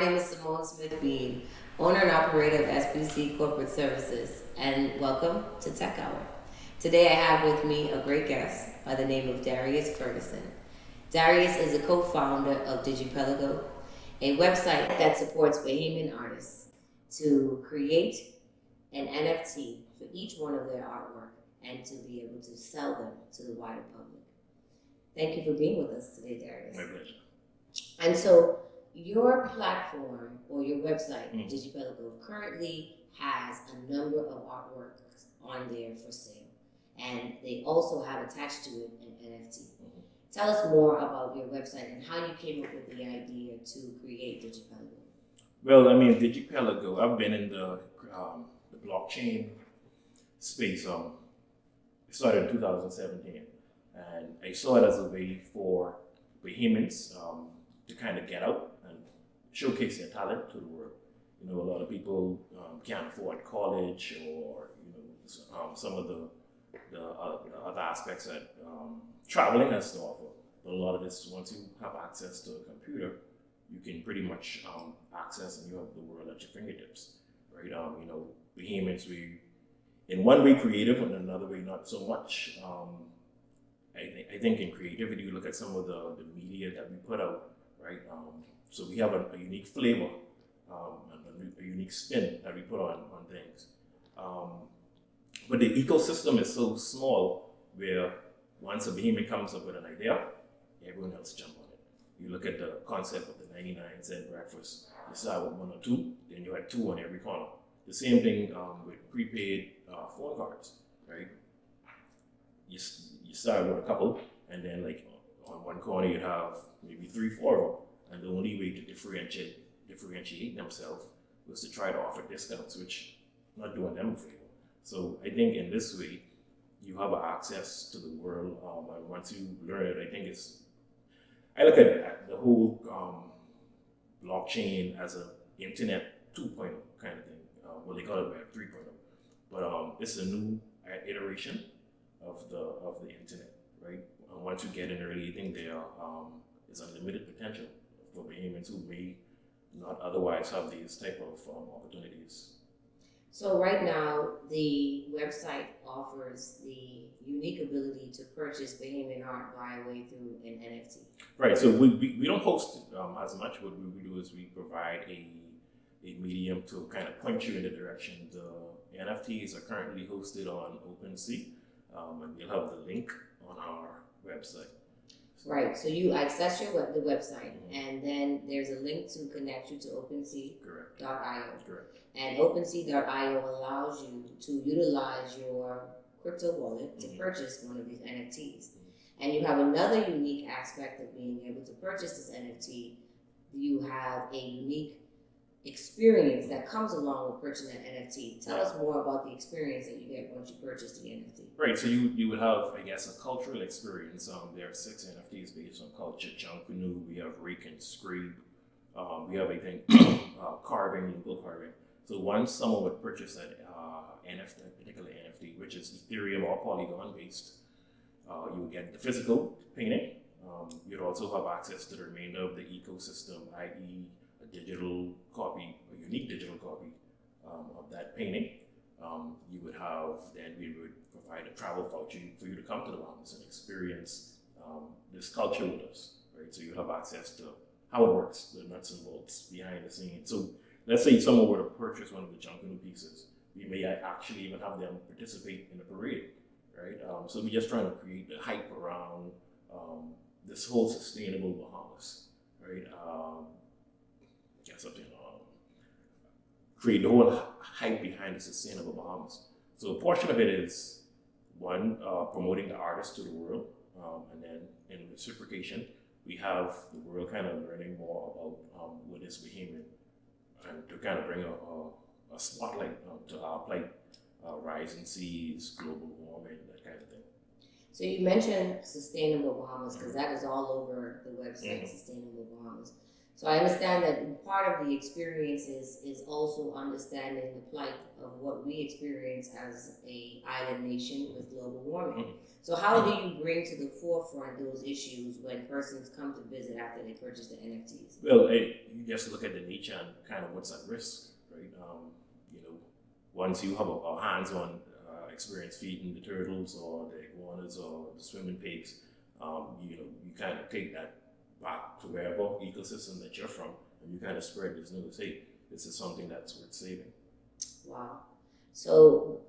name is Simone Smith-Bean, owner and operator of SBC Corporate Services, and welcome to TechHour. Today I have with me a great guest by the name of Darrius Ferguson. Darrius is a co-founder of Digipelago, a website that supports Bahamian artists to create an NFT for each one of their artwork and to be able to sell them to the wider public. Thank you for being with us today, Darrius. My pleasure. And so your platform or your website, Digipelago, currently has a number of artworks on there for sale. And they also have attached to it an NFT. Tell us more about your website and how you came up with the idea to create Digipelago. Well, I mean, Digipelago, I've been in the blockchain space. It started in 2017. And I saw it as a way for Bahamians to kind of get out and showcase their talent to the world. You know, a lot of people can't afford college or, some of the other aspects that traveling has to offer. But a lot of this, once you have access to a computer, you can pretty much access and you have the world at your fingertips, right? Bahamians, we, in one way creative and another way not so much. I think in creativity, you look at some of the media that we put out, right? So we have a unique flavor, a unique spin that we put on things. But the ecosystem is so small where once a Bahamian comes up with an idea, everyone else jump on it. You look at the concept of the 99-cent breakfast. You start with one or two, then you had two on every corner. The same thing with prepaid phone cards, right? You start with a couple, and then like on one corner you'd have maybe 3, 4 of them, and the only way to differentiate themselves was to try to offer discounts, which not doing them a favor. So I think in this way you have access to the world, and once you learn it, I look at the whole blockchain as an internet 2.0 kind of thing. Well, they call it Web 3.0, but it's a new iteration of the internet, right? Once you get in early, I think there is unlimited potential for Bahamians who may not otherwise have these type of opportunities. So right now, the website offers the unique ability to purchase Bahamian art via way through an NFT. Right. So we don't host as much. What we do is we provide a medium to kind of point you in the direction. The NFTs are currently hosted on OpenSea. And you'll have the link on our website. Right, so you access the website, and then there's a link to connect you to OpenSea.io. Correct. And OpenSea.io allows you to utilize your crypto wallet to purchase one of these NFTs. And you have another unique aspect of being able to purchase this NFT. You have a unique experience that comes along with purchasing an NFT. Tell us more about the experience that you get once you purchase the NFT. Right, so you would have, I guess, a cultural experience. There are 6 NFTs based on culture. Junkanoo, we have Rake and Scrape. We have, I think, carving, local carving. So once someone would purchase that NFT, a particular NFT, which is Ethereum or Polygon based, you would get the physical painting. You'd also have access to the remainder of the ecosystem, i.e., digital copy, a unique digital copy of that painting. You would have, then we would provide a travel voucher for you to come to the Bahamas and experience this culture with us, right? So you have access to how it works, the nuts and bolts behind the scenes. So let's say someone were to purchase one of the Junkanoo pieces, we may actually even have them participate in the parade, right? So we're just trying to create the hype around this whole sustainable Bahamas, right? Create the whole hype behind the sustainable Bahamas. So a portion of it is one, promoting the artists to the world, and then in reciprocation, we have the world kind of learning more about what is Bahamian, and to kind of bring a spotlight to our plight, rising seas, global warming, that kind of thing. So you mentioned Sustainable Bahamas, because that is all over the website, Sustainable Bahamas. So I understand that part of the experience is also understanding the plight of what we experience as a island nation with global warming. So how do you bring to the forefront those issues when persons come to visit after they purchase the NFTs? Well, you just look at the nature and kind of what's at risk, right? Once you have a hands-on experience feeding the turtles or the iguanas or the swimming pigs, you kind of take that back to wherever ecosystem that you're from, and you kind of spread this news. Hey, this is something that's worth saving. Wow. So,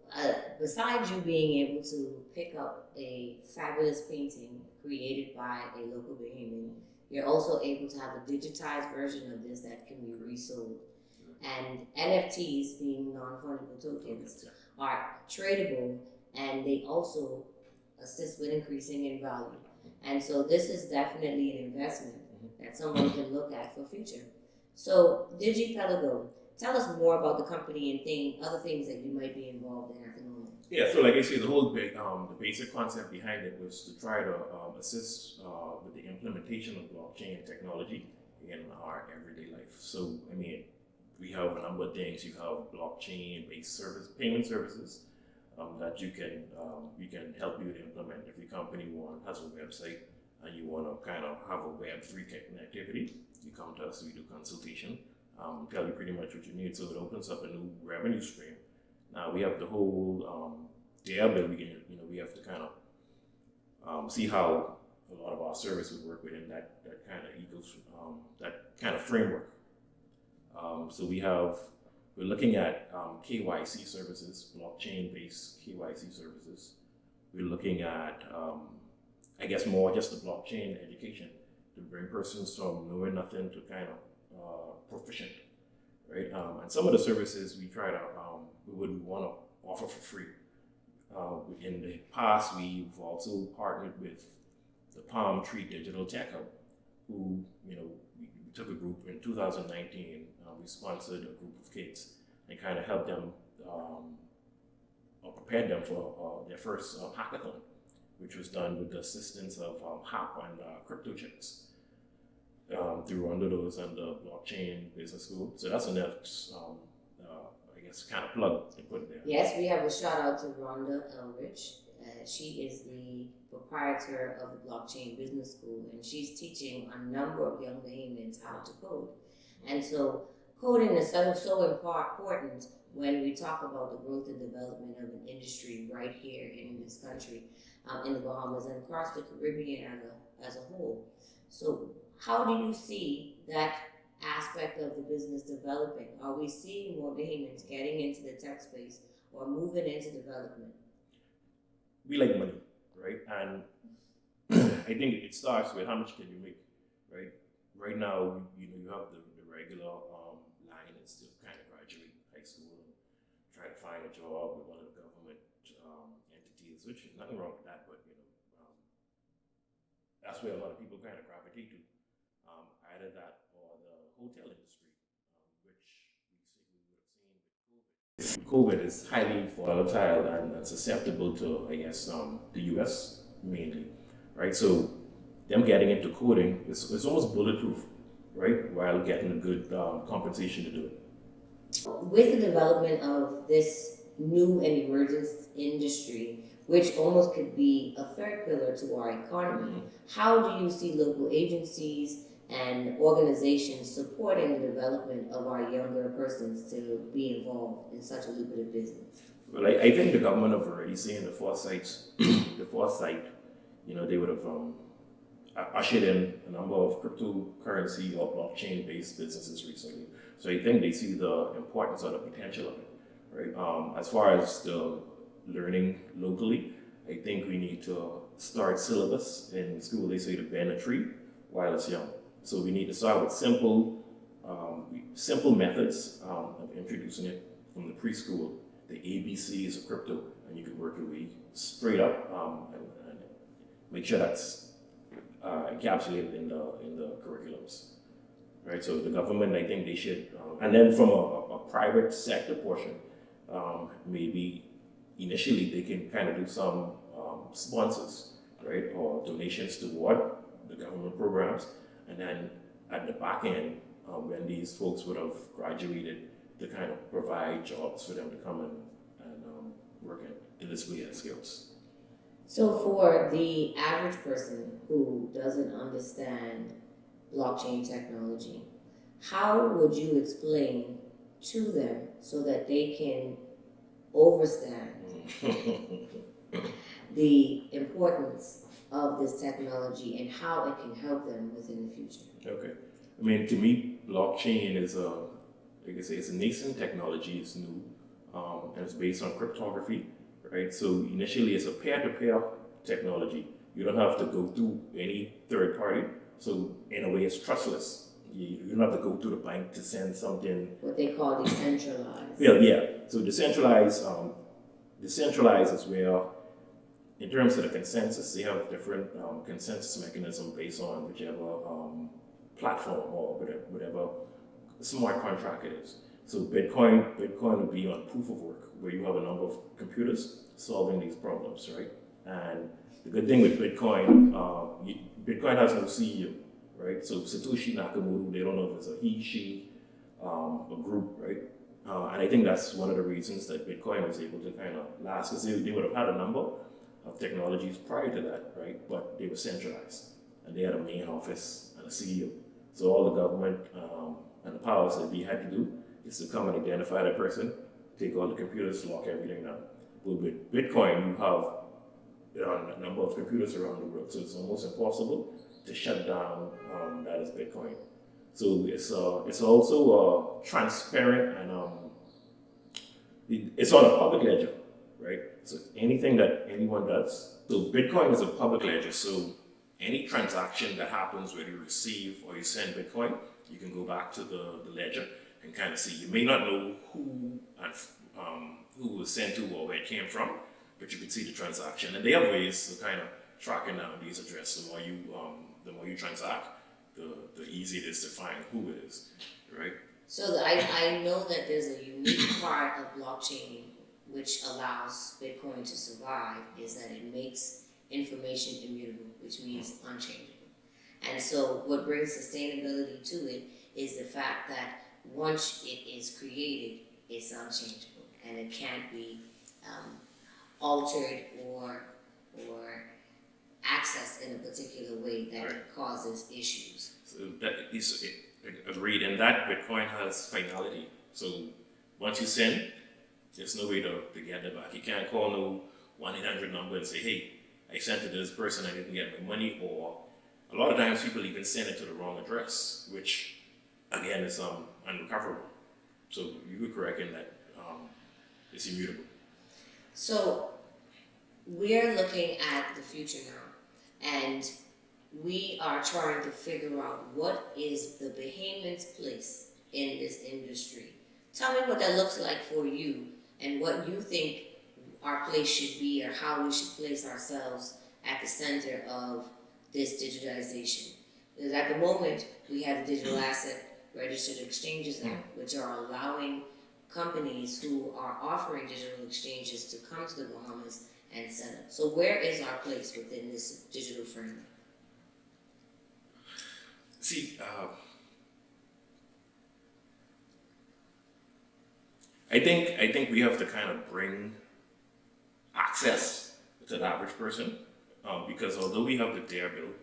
besides you being able to pick up a fabulous painting created by a local Bahamian, you're also able to have a digitized version of this that can be resold. And NFTs, being non-fungible tokens, are tradable, and they also assist with increasing in value. And so this is definitely an investment that someone can look at for future. So Digipelago, tell us more about the company and other things that you might be involved in at the moment. Yeah, so like I say, the basic concept behind it was to try to assist with the implementation of blockchain technology in our everyday life. So, I mean, we have a number of things. You have blockchain-based payment services that you can help you to implement. Every company has a website and you want to kind of have a Web3 connectivity, you come to us, we do consultation, tell you pretty much what you need, so it opens up a new revenue stream. Now we have the whole data building. We have to kind of see how a lot of our service would work within that kind of that kind of framework. So we're looking at KYC services, blockchain-based KYC services. We're looking at, I guess, more just the blockchain education to bring persons from knowing nothing to kind of proficient, right? And some of the services we try to, we would want to offer for free. In the past, we've also partnered with the Palm Tree Digital Tech Hub, who, we took a group in 2019. We sponsored a group of kids and kind of helped them or prepared them for their first hackathon, which was done with the assistance of HAP and crypto checks through Rondo's and the Blockchain Business School. So that's the next, I guess, kind of plug to put there. Yes, we have a shout out to Rhonda Elrich. She is the proprietor of the Blockchain Business School, and she's teaching a number of young Bahamians how to code. And so coding is so important when we talk about the growth and development of an industry right here in this country, in the Bahamas and across the Caribbean as a whole. So how do you see that aspect of the business developing? Are we seeing more Bahamians getting into the tech space or moving into development? We like money, right? And I think it starts with how much can you make, right? Right now, you have the regular line is to kind of graduate high school and try to find a job with one of the government entities, which is nothing wrong with that, but that's where a lot of people kind of gravitate to, either that or the hotel industry, which we would have seen with COVID. COVID is highly volatile and susceptible to, I guess, the US mainly, right? So them getting into coding is almost bulletproof, right? While getting a good compensation to do it. With the development of this new and emergent industry, which almost could be a third pillar to our economy, how do you see local agencies and organizations supporting the development of our younger persons to be involved in such a lucrative business? Well, I think the government have already seen the foresight. They would have ushered in a number of cryptocurrency or blockchain-based businesses recently. So I think they see the importance or the potential of it, right? As far as the learning locally, I think we need to start syllabus in school. They say to bend a tree while it's young. So we need to start with simple methods of introducing it from the preschool, the ABCs of crypto, and you can work your way straight up and make sure that's encapsulated in the curriculums, right? So the government, I think they should, and then from a private sector portion, maybe initially they can kind of do some sponsors, right, or donations toward the government programs. And then at the back end when these folks would have graduated to kind of provide jobs for them to come and work and display their skills. So for the average person who doesn't understand blockchain technology, how would you explain to them so that they can understand the importance of this technology and how it can help them within the future? Okay. I mean, to me, blockchain is like I say, it's a nascent technology. It's new, and it's based on cryptography, right? So initially, it's a peer-to-peer technology. You don't have to go through any third party. So in a way, it's trustless. You don't have to go to the bank to send something. What they call decentralized. Yeah. So decentralized is where, in terms of the consensus, they have different consensus mechanism based on whichever platform or whatever smart contract it is. So Bitcoin will be on proof of work, where you have a number of computers solving these problems, right? And the good thing with Bitcoin, Bitcoin has no CEO, right? So Satoshi Nakamoto, they don't know if it's a he, she, a group, right? And I think that's one of the reasons that Bitcoin was able to kind of last, because they would have had a number of technologies prior to that, right? But they were centralized, and they had a main office and a CEO. So all the government and the powers that they had to do is to come and identify that person, take all the computers, lock everything down. But with Bitcoin, you have a number of computers around the world, so it's almost impossible to shut down that is Bitcoin. So it's also transparent, and it's on a public ledger, right? So anything that anyone does, so Bitcoin is a public ledger, so any transaction that happens where you receive or you send Bitcoin, you can go back to the ledger and kind of see. You may not know who was sent to or where it came from, but you can see the transaction. And they have ways of kind of tracking down these addresses. The more you transact, the easier it is to find who it is, right? So I know that there's a unique part of blockchain which allows Bitcoin to survive, is that it makes information immutable, which means unchangeable. And so what brings sustainability to it is the fact that once it is created, it's unchangeable and it can't be altered or accessed in a particular way that causes issues. So that is agreed, and that Bitcoin has finality. So once you send, there's no way to get it back. You can't call no 1-800 number and say, hey, I sent it to this person, I didn't get my money, or a lot of times people even send it to the wrong address, which again is unrecoverable. So you were correct in that it's immutable. So we're looking at the future now, and we are trying to figure out what is the Bahamian's place in this industry. Tell me what that looks like for you and what you think our place should be, or how we should place ourselves at the center of this digitization. Because at the moment, we have the Digital Asset Registered Exchanges Act, which are allowing companies who are offering digital exchanges to come to the Bahamas and set up. So where is our place within this digital framework? See, I think we have to kind of bring access to the average person, because although we have the DARE bill,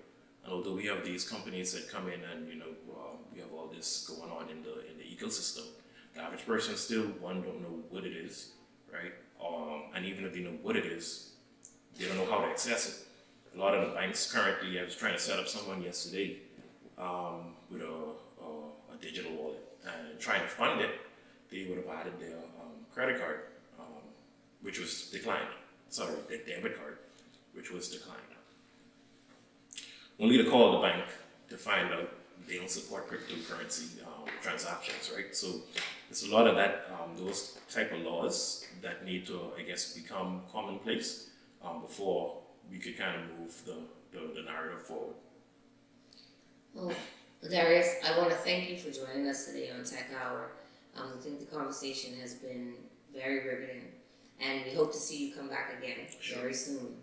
and although we have these companies that come in and we have all this going on in the ecosystem, the average person still don't know what it is, right? And even if they know what it is, they don't know how to access it. A lot of the banks currently, I was trying to set up someone yesterday with a digital wallet, and trying to fund it, they would have added their credit card, which was declined. Sorry, their debit card, which was declined. Only to call the bank to find out they don't support cryptocurrency transactions, right? So there's a lot of that, those type of laws that need to, I guess, become commonplace before we could kind of move the narrative forward. Well, Darrius, I want to thank you for joining us today on TechHour. I think the conversation has been very riveting, and we hope to see you come back again very soon.